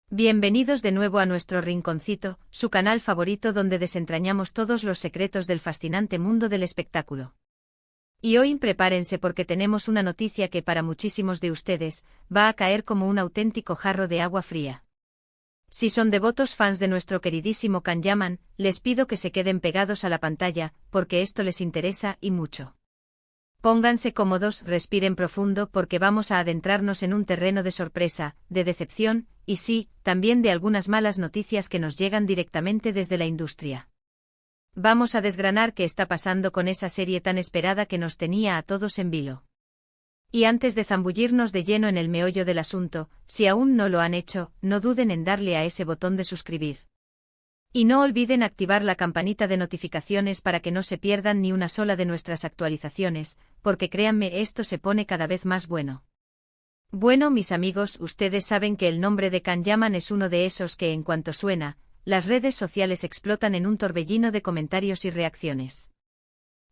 Bienvenidos de nuevo a nuestro rinconcito, su canal favorito donde desentrañamos todos los secretos del fascinante mundo del espectáculo. Y hoy prepárense porque tenemos una noticia que para muchísimos de ustedes va a caer como un auténtico jarro de agua fría. Si son devotos fans de nuestro queridísimo Can Yaman, les pido que se queden pegados a la pantalla, porque esto les interesa y mucho. Pónganse cómodos, respiren profundo porque vamos a adentrarnos en un terreno de sorpresa, de decepción, y sí, también de algunas malas noticias que nos llegan directamente desde la industria. Vamos a desgranar qué está pasando con esa serie tan esperada que nos tenía a todos en vilo. Y antes de zambullirnos de lleno en el meollo del asunto, si aún no lo han hecho, no duden en darle a ese botón de suscribir. Y no olviden activar la campanita de notificaciones para que no se pierdan ni una sola de nuestras actualizaciones, porque créanme, esto se pone cada vez más bueno. Bueno, mis amigos, ustedes saben que el nombre de Can Yaman es uno de esos que en cuanto suena, las redes sociales explotan en un torbellino de comentarios y reacciones.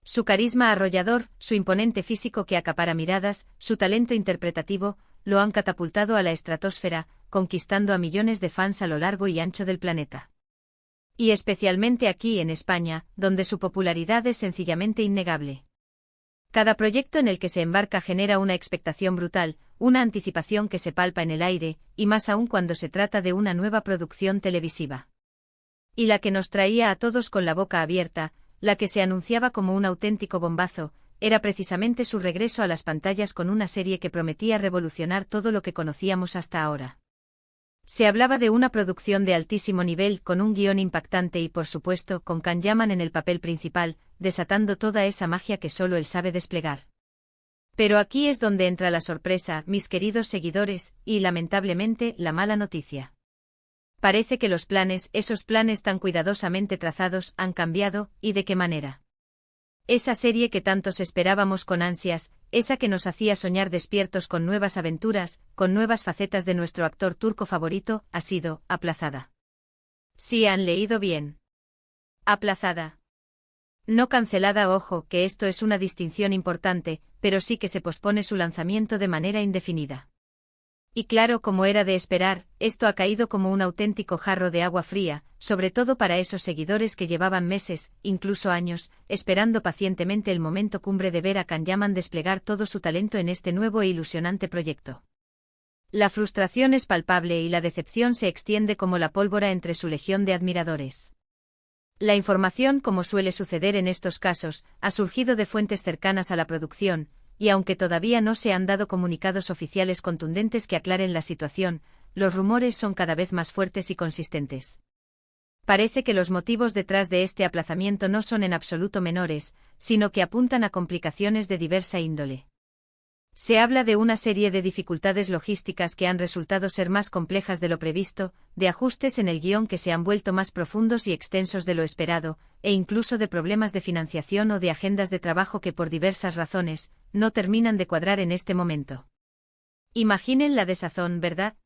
Su carisma arrollador, su imponente físico que acapara miradas, su talento interpretativo, lo han catapultado a la estratosfera, conquistando a millones de fans a lo largo y ancho del planeta. Y especialmente aquí en España, donde su popularidad es sencillamente innegable. Cada proyecto en el que se embarca genera una expectación brutal, una anticipación que se palpa en el aire, y más aún cuando se trata de una nueva producción televisiva. Y la que nos traía a todos con la boca abierta, la que se anunciaba como un auténtico bombazo, era precisamente su regreso a las pantallas con una serie que prometía revolucionar todo lo que conocíamos hasta ahora. Se hablaba de una producción de altísimo nivel con un guión impactante y por supuesto con Can Yaman en el papel principal, desatando toda esa magia que solo él sabe desplegar. Pero aquí es donde entra la sorpresa, mis queridos seguidores, y lamentablemente la mala noticia. Parece que los planes, esos planes tan cuidadosamente trazados, han cambiado, ¿y de qué manera? Esa serie que tantos esperábamos con ansias, esa que nos hacía soñar despiertos con nuevas aventuras, con nuevas facetas de nuestro actor turco favorito, ha sido aplazada. Sí, han leído bien. Aplazada. No cancelada, ojo, que esto es una distinción importante, pero sí que se pospone su lanzamiento de manera indefinida. Y claro, como era de esperar, esto ha caído como un auténtico jarro de agua fría, sobre todo para esos seguidores que llevaban meses, incluso años, esperando pacientemente el momento cumbre de ver a Can Yaman desplegar todo su talento en este nuevo e ilusionante proyecto. La frustración es palpable y la decepción se extiende como la pólvora entre su legión de admiradores. La información, como suele suceder en estos casos, ha surgido de fuentes cercanas a la producción, y aunque todavía no se han dado comunicados oficiales contundentes que aclaren la situación, los rumores son cada vez más fuertes y consistentes. Parece que los motivos detrás de este aplazamiento no son en absoluto menores, sino que apuntan a complicaciones de diversa índole. Se habla de una serie de dificultades logísticas que han resultado ser más complejas de lo previsto, de ajustes en el guión que se han vuelto más profundos y extensos de lo esperado, e incluso de problemas de financiación o de agendas de trabajo que por diversas razones, no terminan de cuadrar en este momento. Imaginen la desazón, ¿verdad?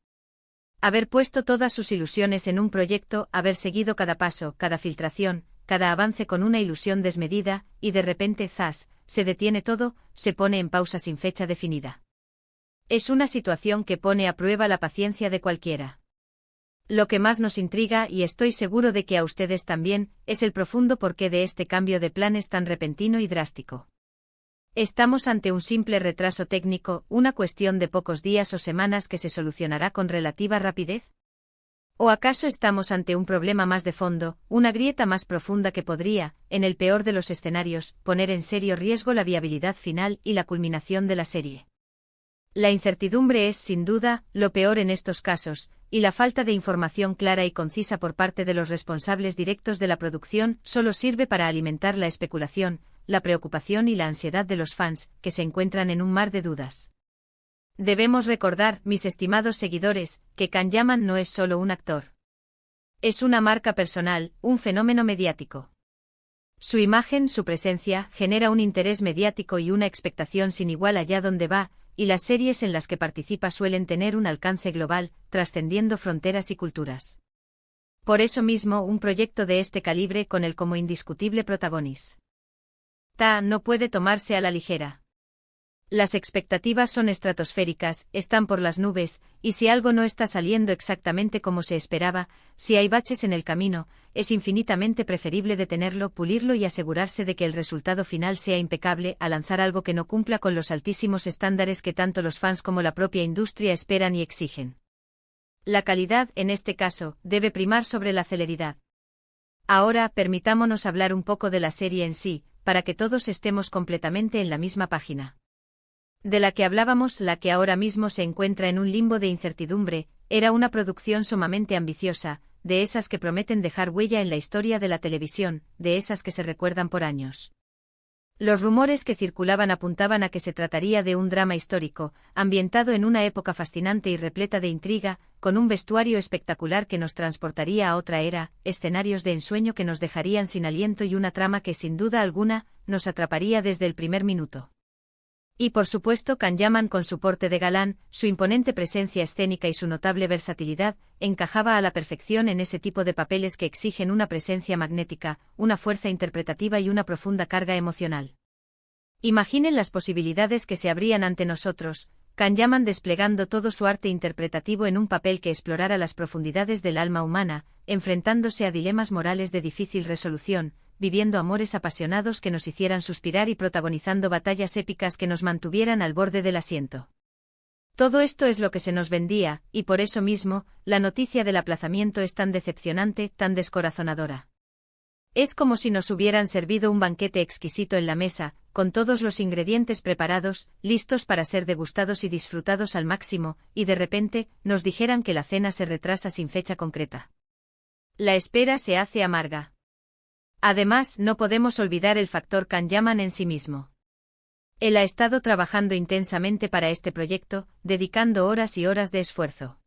Haber puesto todas sus ilusiones en un proyecto, haber seguido cada paso, cada filtración, cada avance con una ilusión desmedida, y de repente, ¡zas!, se detiene todo, se pone en pausa sin fecha definida. Es una situación que pone a prueba la paciencia de cualquiera. Lo que más nos intriga, y estoy seguro de que a ustedes también, es el profundo porqué de este cambio de planes tan repentino y drástico. ¿Estamos ante un simple retraso técnico, una cuestión de pocos días o semanas que se solucionará con relativa rapidez? ¿O acaso estamos ante un problema más de fondo, una grieta más profunda que podría, en el peor de los escenarios, poner en serio riesgo la viabilidad final y la culminación de la serie? La incertidumbre es, sin duda, lo peor en estos casos, y la falta de información clara y concisa por parte de los responsables directos de la producción solo sirve para alimentar la especulación, la preocupación y la ansiedad de los fans, que se encuentran en un mar de dudas. Debemos recordar, mis estimados seguidores, que Can Yaman no es solo un actor. Es una marca personal, un fenómeno mediático. Su imagen, su presencia, genera un interés mediático y una expectación sin igual allá donde va, y las series en las que participa suelen tener un alcance global, trascendiendo fronteras y culturas. Por eso mismo, un proyecto de este calibre con él como indiscutible protagonista no puede tomarse a la ligera. Las expectativas son estratosféricas, están por las nubes, y si algo no está saliendo exactamente como se esperaba, si hay baches en el camino, es infinitamente preferible detenerlo, pulirlo y asegurarse de que el resultado final sea impecable a lanzar algo que no cumpla con los altísimos estándares que tanto los fans como la propia industria esperan y exigen. La calidad, en este caso, debe primar sobre la celeridad. Ahora, permitámonos hablar un poco de la serie en sí, para que todos estemos completamente en la misma página. De la que hablábamos, la que ahora mismo se encuentra en un limbo de incertidumbre, era una producción sumamente ambiciosa, de esas que prometen dejar huella en la historia de la televisión, de esas que se recuerdan por años. Los rumores que circulaban apuntaban a que se trataría de un drama histórico, ambientado en una época fascinante y repleta de intriga, con un vestuario espectacular que nos transportaría a otra era, escenarios de ensueño que nos dejarían sin aliento y una trama que sin duda alguna, nos atraparía desde el primer minuto. Y por supuesto Can Yaman con su porte de galán, su imponente presencia escénica y su notable versatilidad, encajaba a la perfección en ese tipo de papeles que exigen una presencia magnética, una fuerza interpretativa y una profunda carga emocional. Imaginen las posibilidades que se abrían ante nosotros, Can Yaman desplegando todo su arte interpretativo en un papel que explorara las profundidades del alma humana, enfrentándose a dilemas morales de difícil resolución, viviendo amores apasionados que nos hicieran suspirar y protagonizando batallas épicas que nos mantuvieran al borde del asiento. Todo esto es lo que se nos vendía, y por eso mismo, la noticia del aplazamiento es tan decepcionante, tan descorazonadora. Es como si nos hubieran servido un banquete exquisito en la mesa, con todos los ingredientes preparados, listos para ser degustados y disfrutados al máximo, y de repente, nos dijeran que la cena se retrasa sin fecha concreta. La espera se hace amarga. Además, no podemos olvidar el factor Can Yaman en sí mismo. Él ha estado trabajando intensamente para este proyecto, dedicando horas y horas de esfuerzo.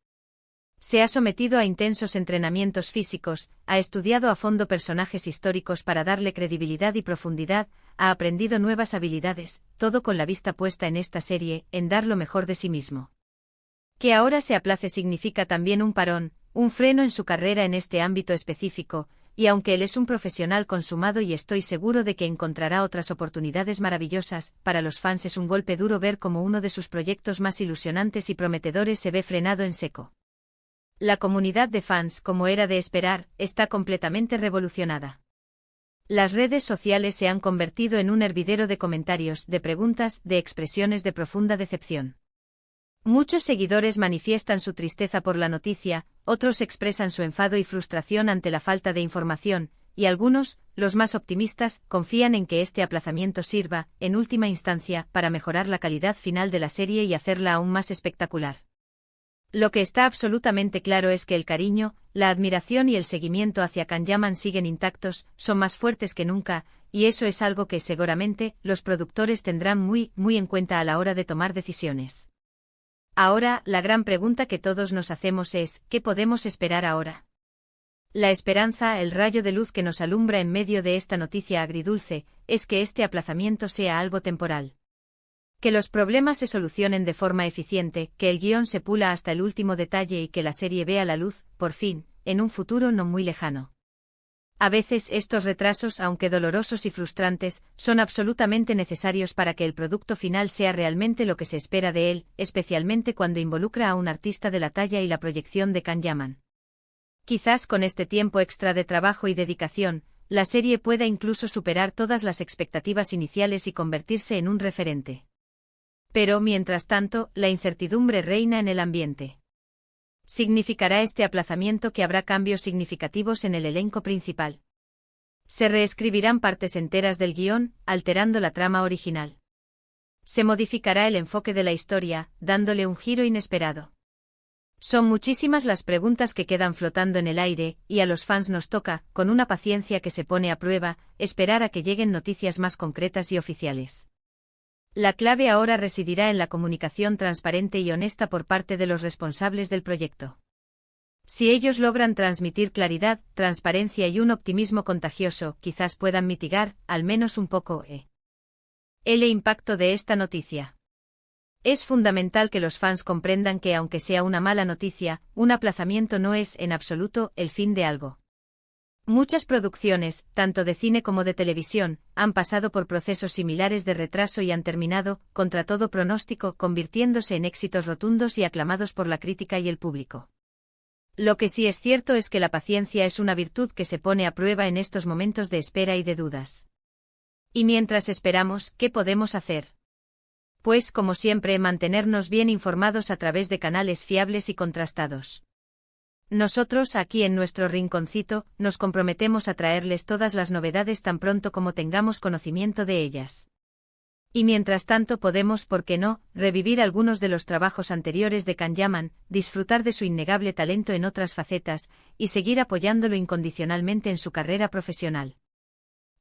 Se ha sometido a intensos entrenamientos físicos, ha estudiado a fondo personajes históricos para darle credibilidad y profundidad, ha aprendido nuevas habilidades, todo con la vista puesta en esta serie, en dar lo mejor de sí mismo. Que ahora se aplace significa también un parón, un freno en su carrera en este ámbito específico, y aunque él es un profesional consumado y estoy seguro de que encontrará otras oportunidades maravillosas, para los fans es un golpe duro ver cómo uno de sus proyectos más ilusionantes y prometedores se ve frenado en seco. La comunidad de fans, como era de esperar, está completamente revolucionada. Las redes sociales se han convertido en un hervidero de comentarios, de preguntas, de expresiones de profunda decepción. Muchos seguidores manifiestan su tristeza por la noticia, otros expresan su enfado y frustración ante la falta de información, y algunos, los más optimistas, confían en que este aplazamiento sirva, en última instancia, para mejorar la calidad final de la serie y hacerla aún más espectacular. Lo que está absolutamente claro es que el cariño, la admiración y el seguimiento hacia Can Yaman siguen intactos, son más fuertes que nunca, y eso es algo que seguramente los productores tendrán muy en cuenta a la hora de tomar decisiones. Ahora, la gran pregunta que todos nos hacemos es, ¿qué podemos esperar ahora? La esperanza, el rayo de luz que nos alumbra en medio de esta noticia agridulce, es que este aplazamiento sea algo temporal. Que los problemas se solucionen de forma eficiente, que el guión se pula hasta el último detalle y que la serie vea la luz, por fin, en un futuro no muy lejano. A veces estos retrasos, aunque dolorosos y frustrantes, son absolutamente necesarios para que el producto final sea realmente lo que se espera de él, especialmente cuando involucra a un artista de la talla y la proyección de Can Yaman. Quizás con este tiempo extra de trabajo y dedicación, la serie pueda incluso superar todas las expectativas iniciales y convertirse en un referente. Pero, mientras tanto, la incertidumbre reina en el ambiente. ¿Significará este aplazamiento que habrá cambios significativos en el elenco principal? ¿Se reescribirán partes enteras del guión, alterando la trama original? ¿Se modificará el enfoque de la historia, dándole un giro inesperado? Son muchísimas las preguntas que quedan flotando en el aire, y a los fans nos toca, con una paciencia que se pone a prueba, esperar a que lleguen noticias más concretas y oficiales. La clave ahora residirá en la comunicación transparente y honesta por parte de los responsables del proyecto. Si ellos logran transmitir claridad, transparencia y un optimismo contagioso, quizás puedan mitigar, al menos un poco, el impacto de esta noticia. Es fundamental que los fans comprendan que aunque sea una mala noticia, un aplazamiento no es, en absoluto, el fin de algo. Muchas producciones, tanto de cine como de televisión, han pasado por procesos similares de retraso y han terminado, contra todo pronóstico, convirtiéndose en éxitos rotundos y aclamados por la crítica y el público. Lo que sí es cierto es que la paciencia es una virtud que se pone a prueba en estos momentos de espera y de dudas. Y mientras esperamos, ¿qué podemos hacer? Pues, como siempre, mantenernos bien informados a través de canales fiables y contrastados. Nosotros, aquí en nuestro rinconcito, nos comprometemos a traerles todas las novedades tan pronto como tengamos conocimiento de ellas. Y mientras tanto podemos, ¿por qué no?, revivir algunos de los trabajos anteriores de Can Yaman, disfrutar de su innegable talento en otras facetas, y seguir apoyándolo incondicionalmente en su carrera profesional.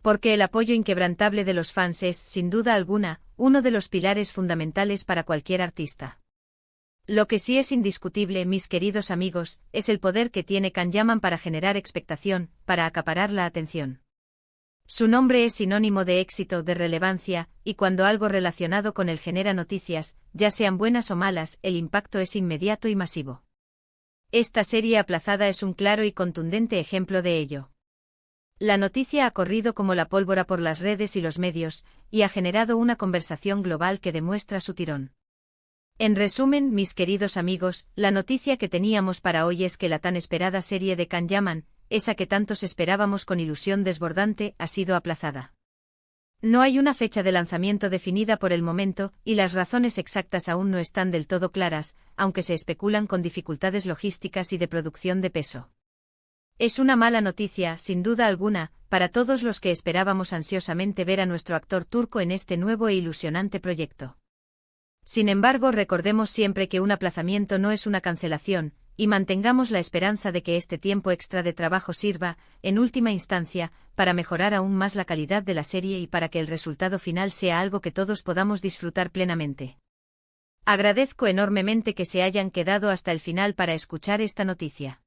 Porque el apoyo inquebrantable de los fans es, sin duda alguna, uno de los pilares fundamentales para cualquier artista. Lo que sí es indiscutible, mis queridos amigos, es el poder que tiene Can Yaman para generar expectación, para acaparar la atención. Su nombre es sinónimo de éxito, de relevancia, y cuando algo relacionado con él genera noticias, ya sean buenas o malas, el impacto es inmediato y masivo. Esta serie aplazada es un claro y contundente ejemplo de ello. La noticia ha corrido como la pólvora por las redes y los medios, y ha generado una conversación global que demuestra su tirón. En resumen, mis queridos amigos, la noticia que teníamos para hoy es que la tan esperada serie de Can Yaman, esa que tantos esperábamos con ilusión desbordante, ha sido aplazada. No hay una fecha de lanzamiento definida por el momento, y las razones exactas aún no están del todo claras, aunque se especulan con dificultades logísticas y de producción de peso. Es una mala noticia, sin duda alguna, para todos los que esperábamos ansiosamente ver a nuestro actor turco en este nuevo e ilusionante proyecto. Sin embargo, recordemos siempre que un aplazamiento no es una cancelación, y mantengamos la esperanza de que este tiempo extra de trabajo sirva, en última instancia, para mejorar aún más la calidad de la serie y para que el resultado final sea algo que todos podamos disfrutar plenamente. Agradezco enormemente que se hayan quedado hasta el final para escuchar esta noticia.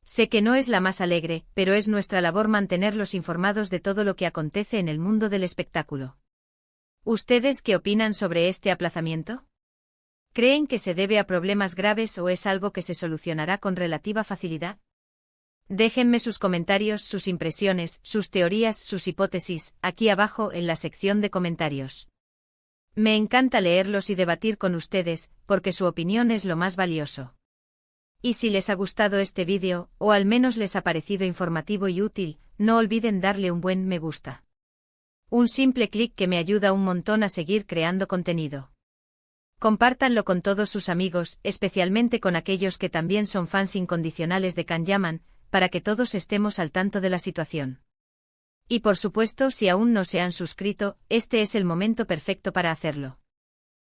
Sé que no es la más alegre, pero es nuestra labor mantenerlos informados de todo lo que acontece en el mundo del espectáculo. ¿Ustedes qué opinan sobre este aplazamiento? ¿Creen que se debe a problemas graves o es algo que se solucionará con relativa facilidad? Déjenme sus comentarios, sus impresiones, sus teorías, sus hipótesis, aquí abajo en la sección de comentarios. Me encanta leerlos y debatir con ustedes, porque su opinión es lo más valioso. Y si les ha gustado este vídeo, o al menos les ha parecido informativo y útil, no olviden darle un buen me gusta. Un simple clic que me ayuda un montón a seguir creando contenido. Compártanlo con todos sus amigos, especialmente con aquellos que también son fans incondicionales de Can Yaman, para que todos estemos al tanto de la situación. Y por supuesto, si aún no se han suscrito, este es el momento perfecto para hacerlo.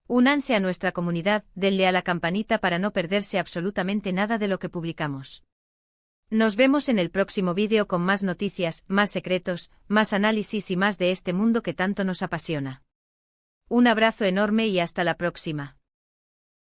Únanse a nuestra comunidad, denle a la campanita para no perderse absolutamente nada de lo que publicamos. Nos vemos en el próximo vídeo con más noticias, más secretos, más análisis y más de este mundo que tanto nos apasiona. Un abrazo enorme y hasta la próxima.